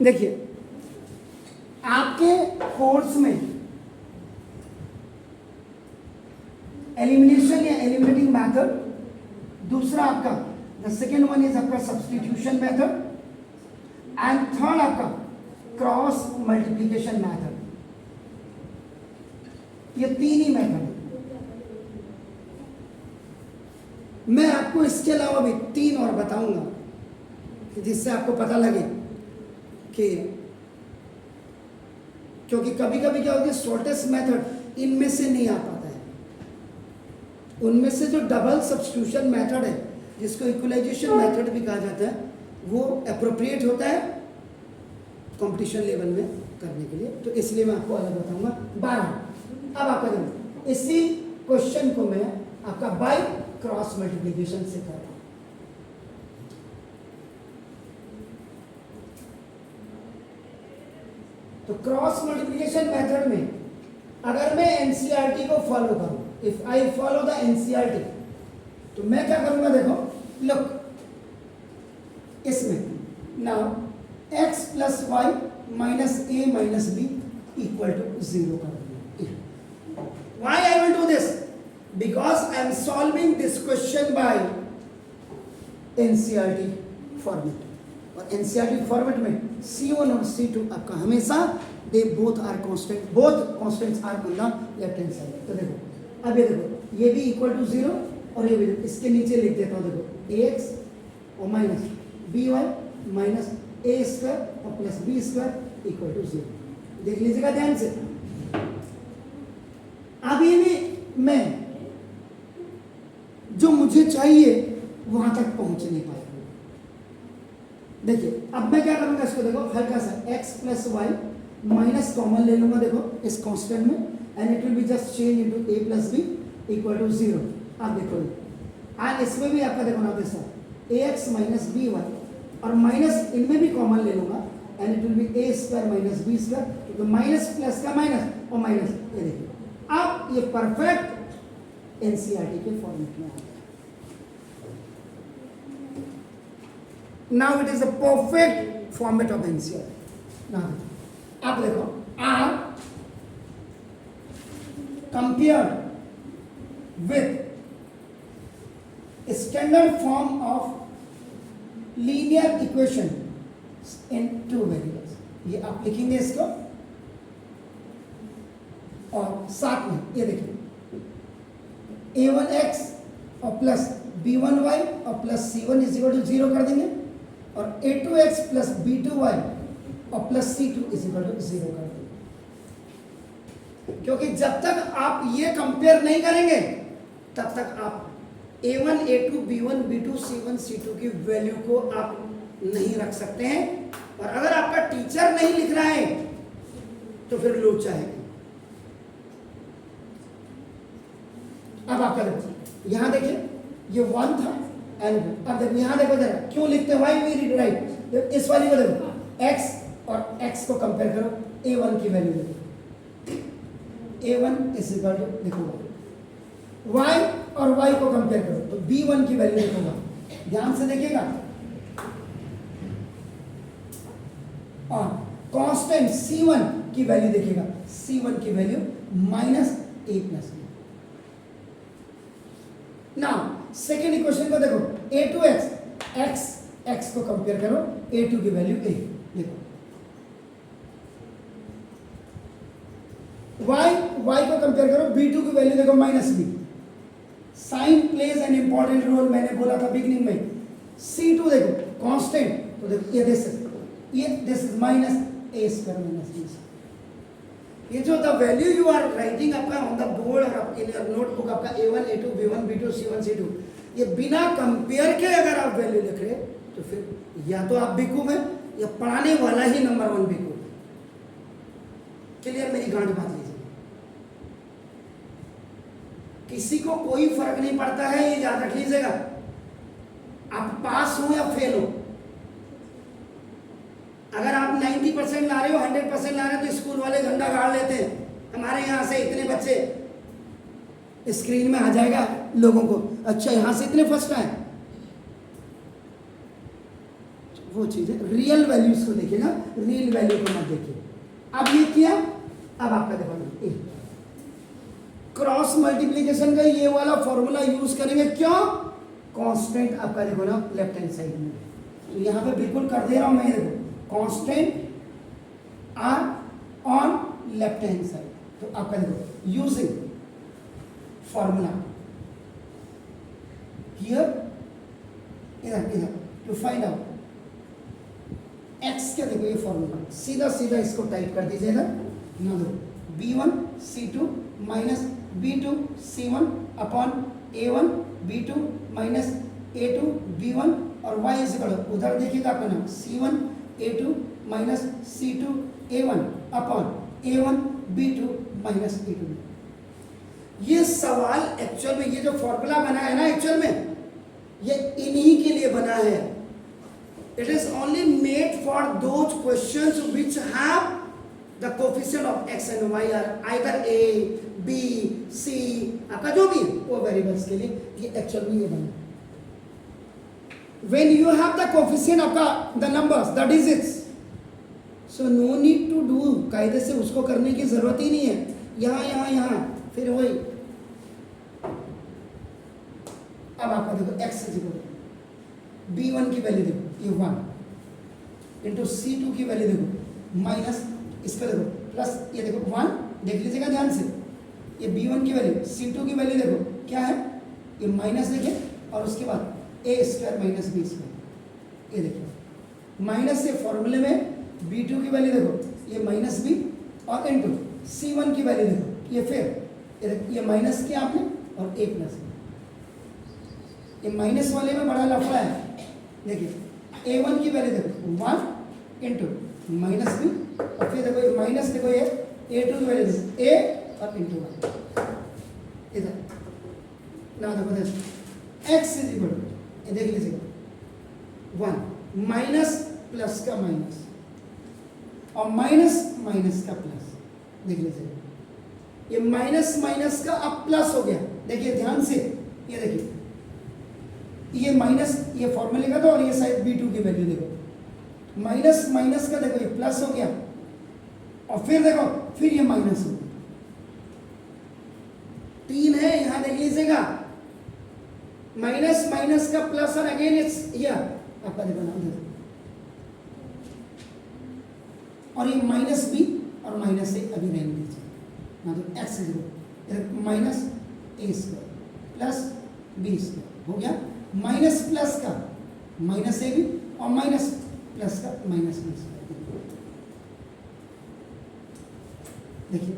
देखिए आपके कोर्स में एलिमिनेशन या एलिमिनेटिंग मेथड, दूसरा आपका द सेकेंड वन इज आपका सब्स्टिट्यूशन मेथड, एंड थर्ड आपका क्रॉस मल्टीप्लिकेशन मेथड। ये तीन ही मेथड है। मैं आपको इसके अलावा भी तीन और बताऊंगा जिससे आपको पता लगे कि, क्योंकि कभी कभी क्या होता है शॉर्टेस्ट मेथड इनमें से नहीं आ पाता है। उनमें से जो डबल सब्स्टिट्यूशन मेथड है, जिसको इक्वलाइजेशन मेथड भी कहा जाता है, वो अप्रोप्रिएट होता है कंपटीशन लेवल में करने के लिए। तो इसलिए मैं आपको अलग बताऊंगा 12। अब आपका देखो, इसी क्वेश्चन को मैं आपका बाय क्रॉस मल्टीप्लिकेशन से कर रहा हूं। तो क्रॉस मल्टीप्लिकेशन मेथड में अगर मैं एनसीईआरटी को फॉलो करूं, if I follow the NCERT, तो मैं क्या करूंगा, देखो लुक, इसमें now x plus Y minus A minus B equal to 0 कर दूंगा। Why I will do this? Because I am solving this question by NCERT format, और एनसीईआरटी फॉर्मेट में C1 और C2 आपका हमेशा they both are constant, both constants are on the left hand side. तो देखो अब ये देखो, ये भी इक्वल टू 0 और ये भी, इसके नीचे लिख देता हूँ, देखो ax और minus B Y minus A square और plus B square equal to 0। देख लीजिएगा ध्यान से। अभी भी मैं जो मुझे चाहिए वहां तक पहुंच नहीं पाया। देखिए अब मैं क्या करूंगा, इसको देखो हल्का सा x plus Y minus common ले लूंगा, देखो इस कांस्टेंट में, and it will be just change into a plus B equal to 0। आप देखो, और इसमें भी आपका देखो ना दोस्तों ax माइनस बी वाई, और माइनस इनमें भी कॉमन ले लूंगा, and it will be a square minus B square, तो माइनस प्लस का माइनस और माइनस, ये देखिए अब ये परफेक्ट एनसीईआरटी के फॉर्मेट में आ गया। Now it is a perfect format of NCERT. Now, आप देखो, R compared with standard form of linear equation in two variables. ये आप लिखेंगे इसको, और साथ में ये देखिए a1x और प्लस b1y और plus c1 is equal to 0 कर देंगे, और a2x प्लस b2y और plus c2 is equal to 0 कर देंगे। क्योंकि जब तक आप ये कंपेयर नहीं करेंगे तब तक आप a1 a2 b1 b2 c1 c2 की वैल्यू को आप नहीं रख सकते हैं, और अगर आपका टीचर नहीं लिख रहा है तो फिर लोग चाहेंगे। अब आपका देखो यहां देखिए, ये 1 था, एंड अब देखो यहां देखो जरा क्यों लिखते हैं, व्हाई वी रीड राइट। इस वाली को देखो, x और x को कंपेयर करो, a1 की वैल्यू देखो, a1 इज इक्वल टू देखो y और y को कंपेयर करो तो b1 की वैल्यू देखोगा, ध्यान से देखिएगा, और कांस्टेंट c1 की वैल्यू देखिएगा, c1 की value minus a plus B. Now second equation को देखो, a2x, x को कंपेयर करो, a2 की वैल्यू a, देखो y को कंपेयर करो, b2 की वैल्यू देखो minus b। Sign plays an important role, मैंने बोला था बिगिनिंग में। c2 देखो कांस्टेंट, तो देखो ये this is minus a square minus b। ये जो the value you are writing आपका ऑन द बोर्ड और आपके नोटबुक, आपका a1 a2 b1 b2 c1 c2, ये बिना कंपेयर के अगर आप वैल्यू लिख रहे तो फिर या तो आप बेवकूफ है या पढ़ाने वाला ही नंबर 1 बेवकूफ। क्लियर? मेरी गांठ बात लीजिए, किसी को कोई फर्क नहीं पड़ता है, ये याद रख लीजिएगा, आप पास हो या फेल हो। अगर आप 90% ला रहे हो, 100% ला रहे हो, तो स्कूल वाले झंडा गाड़ लेते हैं, हमारे यहाँ से इतने बच्चे स्क्रीन में आ जाएगा लोगों को, अच्छा यहाँ से इतने फर्स्ट आए, वो वो चीज़ है, रियल वैल्यूज को देखिएगा, रियल वैल्यू को मत देखिए। अब ये किया, अब आपका देखो ना ए क्रॉस मल्टीप्लीकेशन का ये वाला फॉर्मूला यूज करेंगे, क्यों? कांस्टेंट आपका देखो ना लेफ्ट हैंड साइड में, तो यहाँ पे बिल्कुल कर दे रहा हूँ मैं, देखो constant are on left hand side, तो आपका देखो यूजिंग फॉर्मूला हियर इधर टू फाइंड आउट एक्स क्या, देखो ये फॉर्मूला सीधा सीधा इसको टाइप कर दीजिएगा ना, दो b1 c2 minus b2 c1 upon a1 b2 minus a2 b1 और y इज इक्वल उधर देखिएगा अपना c1 a2 minus c2 a1 upon a1 b2 minus a2 b। ये सवाल एक्चुअल में, ये जो फॉर्मूला बना है ना, एक्चुअल में ये इन्हीं के लिए बना है। It is only made for those questions which have the coefficient of x and y are either a, b, c, आपका जो भी है वो वेरिएबल्स के लिए ये एक्चुअल में ये बना। When you have the coefficient of the numbers, the digits, so no need to do, कायदे से उसको करने की जरूरत ही नहीं है, यहाँ फिर वही। अब आपका देखो x इज इक्वल b1 की वैल्यू देखो ये 1 इंटू c2 की वैल्यू देखो माइनस इसका देखो प्लस ये देखो 1, देख लीजिएगा ध्यान से, ये b1 की वैल्यू c2 की वैल्यू देखो क्या है, ये माइनस देखिए और उसके बाद a square minus B square, ये देखिए माइनस से फॉर्मूले में b2 की वैल्यू देखो ये माइनस बी और इंटू c1 की वैल्यू देखो ये फिर ये माइनस किया आपने और a प्लस बी, ये माइनस वाले में बड़ा लफड़ा है। देखिए a1 की वैल्यू देखो 1 इंटू माइनस बी और फिर देखो ये माइनस, देखो ये a2 की वैल्यू देखो a और इंटू 1 इधर ना, देखो x इज इक्वल ये देख लीजिएगा 1 माइनस प्लस का माइनस और माइनस माइनस का प्लस, देख लीजिएगा ये माइनस माइनस का अब प्लस हो गया। देखिए ध्यान से, ये देखिए ये माइनस ये फॉर्मूले का था और ये साइड b2 की वैल्यू देखो माइनस माइनस का देखो ये प्लस हो गया और फिर देखो फिर ये माइनस हो गया, 3 है यहाँ देख लीजिएगा माइनस माइनस का प्लस और अगेन इट्स हियर आपका देखो ना, और ये माइनस बी और माइनस ए अभी रहने दीजिए ना, तो X is minus A square plus B square हो गया, माइनस प्लस का माइनस ए बी और माइनस प्लस का माइनस बी स्क्वायर, देखिए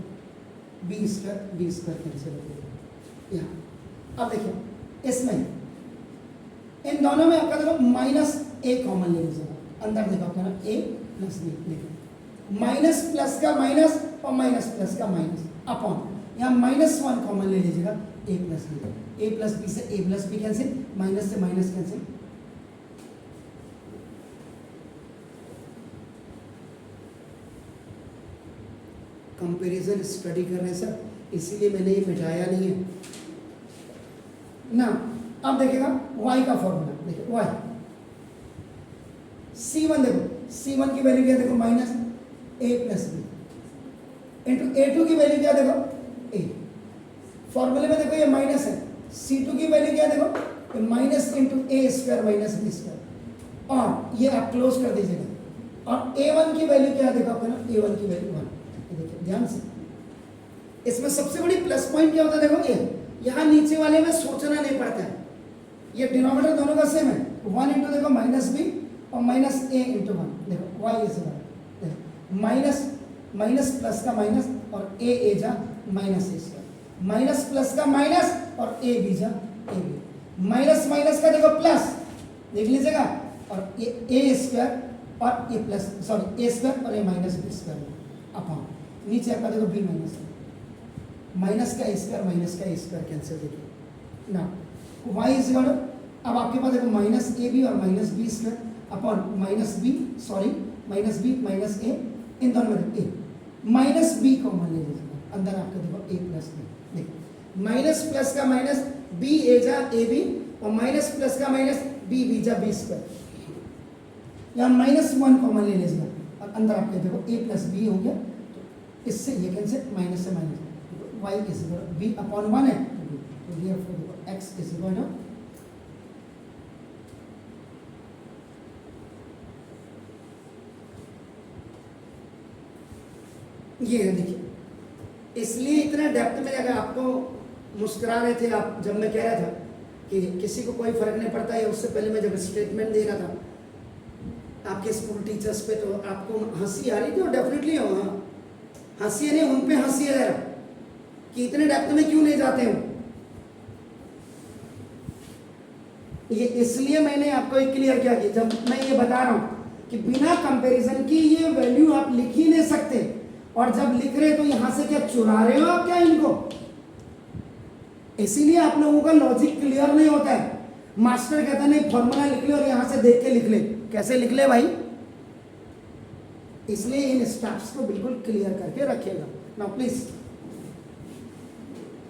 बी स्क्वायर कैंसिल हो गया यहाँ। अब देखिए इसमें इन दोनों में आपका देखो माइनस ए कॉमन ले लीजिएगा, अंदर देखो आपका ना ए प्लस बी, देखिए माइनस प्लस का माइनस और माइनस प्लस का माइनस अपॉन यहाँ -1 कॉमन ले लीजिएगा a plus B, a plus B से a plus B cancel, minus से माइनस कैंसिल, कंपैरिजन स्टडी कर रहे हैं सर, इसीलिए मैंने ये मिटाया नहीं है ना। अब देखिएगा y का फॉर्मूला, देखिए y c1 देखो c1 की वैल्यू क्या देखो minus a plus B into a2 की वैल्यू क्या देखो a, फॉर्मूले में देखो ये माइनस है, c2 की वैल्यू क्या देखो माइनस इंटू ए स्क्वायर माइनस बी स्क्वायर और ये आप क्लोज कर दीजिएगा और a1 की वैल्यू क्या देखो आपको ना a1 की वैल्यू 1, देखिए ध्यान से, इसमें सबसे बड़ी प्लस पॉइंट क्या होता है देखो ये यहाँ नीचे वाले में सोचना नहीं पड़ता है, ये डिनोमिनेटर दोनों का सेम है, 1 इंटू देखो माइनस बी और माइनस ए इंटू 1, देखो y is minus minus plus का माइनस और ए जा minus A square, minus plus का माइनस और ए बी जा ए बी, माइनस माइनस का देखो प्लस देख लीजिएगा और ये ए स्क्वायर और ये प्लस सॉरी ए स्क्वायर और ये माइनस बी स्क्वायर अपॉन नीचे आपका देखो बी माइनस माइनस का ए स्क्वायर कैंसिल, देखिए ना वाई इज इक्वल, अब आपके पास देखो माइनस ए बी और minus B square upon minus B minus A, इन दोनों में ए माइनस बी कॉमन ले लीजिएगा, अंदर आपका देखो ए प्लस बी, देखिए माइनस प्लस का माइनस बी ए जा ए बी और माइनस प्लस का माइनस बी बी जा बी स्क्वायर, यहाँ -1 कॉमन ले लीजिएगा और अंदर आपके देखो a प्लस बी हो गया, तो इससे ये कैंसिल, माइनस से minus, y is equal b upon 1 है, तो देयरफॉर देखो x इज इक्वल टू ये देखिए। इसलिए इतना डेप्थ में अगर आपको मुस्कुरा रहे थे आप जब मैं कह रहा था कि किसी को कोई फर्क नहीं पड़ता है, उससे पहले मैं जब स्टेटमेंट दे रहा था आपके स्कूल टीचर्स पे, तो आपको हंसी आ रही थी, और डेफिनेटली हो, हाँ हंसी नहीं, उन पे हंसी है जरा कि इतने डेप्थ में क्यों नहीं जाते हो। ये इसलिए मैंने आपको एक क्लियर किया कि जब मैं ये बता रहा हूं कि बिना कंपैरिजन की ये वैल्यू आप लिख ही नहीं सकते, और जब लिख रहे तो यहां से क्या चुरा रहे हो आप क्या इनको, इसीलिए आप लोगों का लॉजिक क्लियर नहीं होता है। मास्टर कहता नहीं फॉर्मूला लिख ले और यहां से देख के लिख ले, कैसे लिख ले भाई, इसलिए इन स्टेप्स को बिल्कुल क्लियर करके रखिएगा। Now please